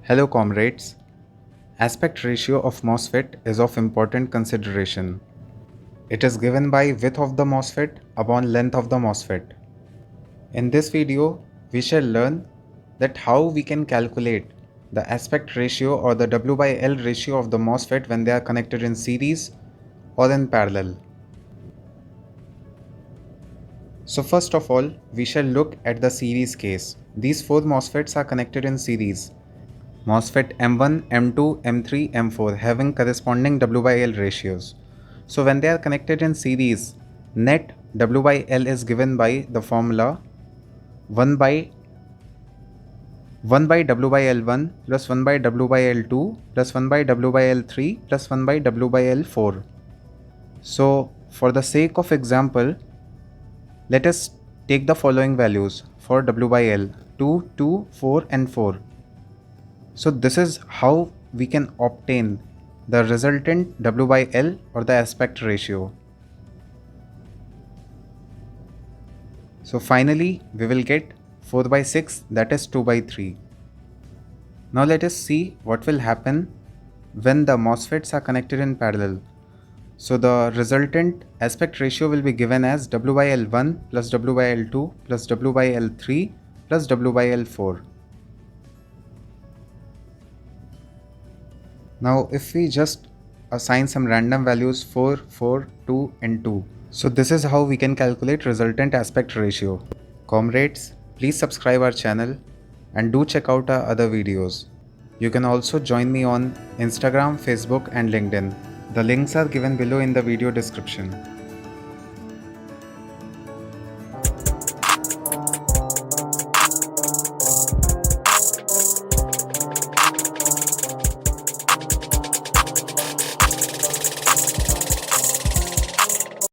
Hello comrades. Aspect ratio of MOSFET is of important consideration. It is given by width of the MOSFET upon length of the MOSFET. In this video, we shall learn that how we can calculate the aspect ratio or the W by L ratio of the MOSFET when they are connected in series or in parallel. So first of all, we shall look at the series case. These four MOSFETs are connected in series. MOSFET M1, M2, M3, M4 having corresponding W by L ratios. So when they are connected in series, net W by L is given by the formula 1 by W by L1 plus 1 by W by L2 plus 1 by W by L3 plus 1 by W by L4. So for the sake of example, let us take the following values for W by L: 2, 2, 4 and 4. So this is how we can obtain the resultant W by L or the aspect ratio. So finally we will get 4 by 6, that is 2 by 3. Now let us see what will happen when the MOSFETs are connected in parallel. So the resultant aspect ratio will be given as W by L1 plus W by L2 plus W by L3 plus W by L4. Now if we just assign some random values 4, 4, 2 and 2. So this is how we can calculate resultant aspect ratio. Comrades, please subscribe our channel and do check out our other videos. You can also join me on Instagram, Facebook and LinkedIn. The links are given below in the video description.